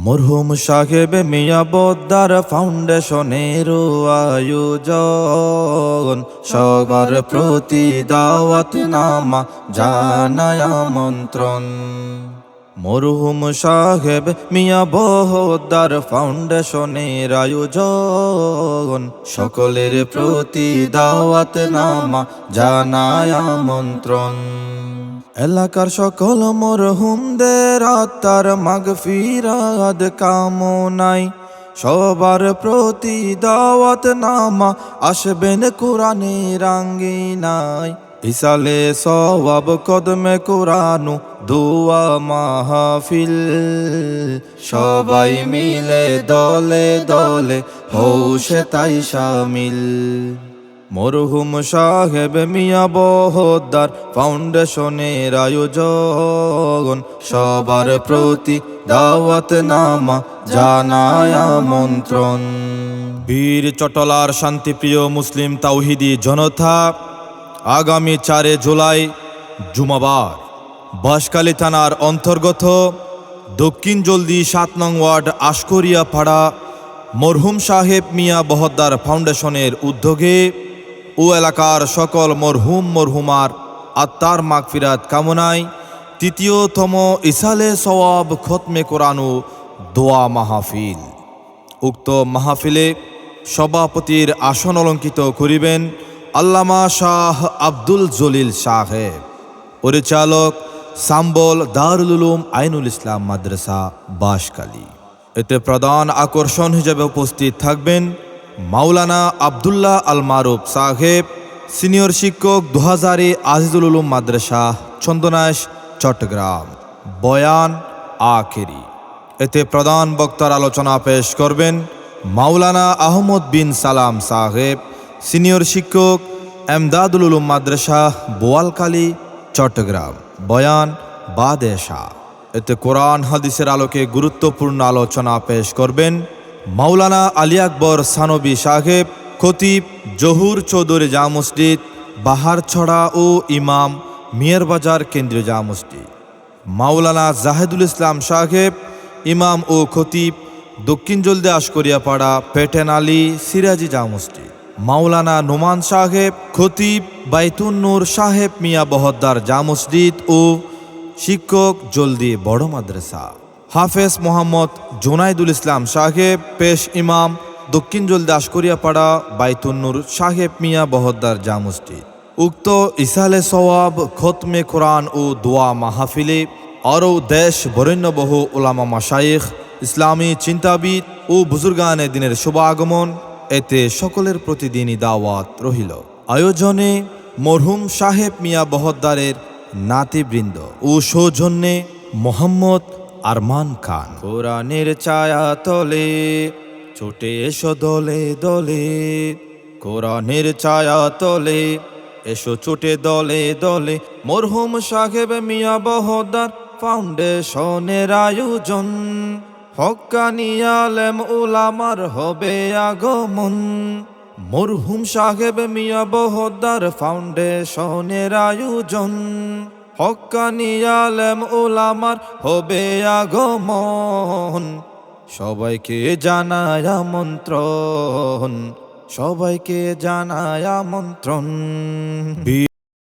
মরহুম সাহেব মিয়া বোদ্দার ফাউন্ডেশনের আয়োজন, সবার প্রতি দাওয়াত নামা জানায় আমন্ত্রণ। মরহুম সাহেব মিয়া বোদ্দার ফাউন্ডেশনের আয়োজন, সকলের প্রতি দাওয়াত নামা জানায় আমন্ত্রণ। এলাকার সকল মরহুমদের আত্মার মাগফিরাত কামনায় সবার প্রতি দাওয়াত নামা আসবেন কোরআনের আঙ্গিনায়। ইসালে সওয়াব কদমে কোরআন দোয়া মাহফিল, সবাই মিলে দলে দলে হৌসে তাই শামিল। মরহুম সাহেব মিয়া বোদ্দার ফাউন্ডেশনের আয়োজন, সবার প্রতি দাওয়াত নামা জানায় আমন্ত্রণ। বীর চটলার শান্তিপ্রিয় মুসলিম তাওহিদি জনতা, আগামী 4 জুলাই জুমাবার বাঁশখালী থানার অন্তর্গত দক্ষিণ জলদি 7 নং ওয়ার্ড আশকরিয়া পাড়া মরহুম সাহেব মিয়া বোদ্দার ফাউন্ডেশনের উদ্যোগে ও এলাকার সকল মরহুম মরহুমার আত্মার মাগফিরাত কামনায় ৩য়তম ইসালে সওয়াব খতমে কোরআন ও দোয়া মাহফিল। উক্ত মাহফিলে সভাপতির আসন অলঙ্কিত করিবেন আল্লামা শাহ আব্দুল জলিল সাহেব, পরিচালক সাম্বল দারুল উলুম আইনুল ইসলাম মাদ্রাসা বাঁশখালী। এতে প্রধান আকর্ষণ হিসেবে উপস্থিত থাকবেন মাওলানা আব্দুল্লাহ আল মারুফ সাহেব, সিনিয়র শিক্ষক 2000 আজিজুল উলুম মাদ্রাসা চন্দনাইশ চট্টগ্রাম। বয়ান আখেরি। এতে প্রধান বক্তার আলোচনা পেশ করবেন মাওলানা আহমদ বিন সালাম সাহেব, সিনিয়র শিক্ষক এমদাদুল উলুম মাদ্রাসা বোয়ালখালী চট্টগ্রাম। বয়ান বাদেশা। এতে কোরআন হাদিসের আলোকে গুরুত্বপূর্ণ আলোচনা পেশ করবেন মাওলানা আলী আকবর সানবী সাহেব, খতিব জহুর চৌধুরী জামে মসজিদ বাহারছড়া ও ইমাম মিয়ারবাজার কেন্দ্রীয় জামে মসজিদ। মাওলানা জাহেদুল ইসলাম সাহেব, ইমাম ও খতিব দক্ষিণ জলদি আশকরিয়াপাড়া পেটেন আলী সিরাজি জামে মসজিদ। মাওলানা নোমান সাহেব, খতিব বাইতুন নূর সাহেব মিয়া বোদ্দার জামে মসজিদ ও শিক্ষক জলদি বড় মাদ্রাসা। হাফেজ মোহাম্মদ জুনাইদুল ইসলাম সাহেব, পেশ ইমাম দক্ষিণ জলদি আশকরিয়াপাড়া বাইতুন নূর সাহেব মিয়া বোদ্দার জামে মসজিদ। উক্ত ইসালে সওয়াব খতমে কোরআন ও দোয়া মাহফিলে আরও দেশ বরেণ্য বহু উলামা মাশায়েখ, ইসলামী চিন্তাবিদ ও বুজুর্গানে দিনের শুভ আগমন। এতে সকলের প্রতিদিনই দাওয়াত রহিল। আয়োজনে মরহুম সাহেব মিয়া বোদ্দারের নাতিবৃন্দ ও সৌজন্যে মোহাম্মদ আরমান খান। কোরআনের ছায়া তলে ছুটে এসো দলে দলে, কোরআনের ছায়া তলে এসো ছুটে দলে দলে। মরহুম সাহেব মিয়া বোদ্দার ফাউন্ডেশনের আয়োজন, হক্কানি আলেম উলামার হবে আগমন। মরহুম সাহেব মিয়া বোদ্দার ফাউন্ডেশনের আয়োজন, হক্কানি আলেম উলামার হবে আগমন। সবাইকে জানায় আমন্ত্রণ, সবাইকে জানায় আমন্ত্রণ।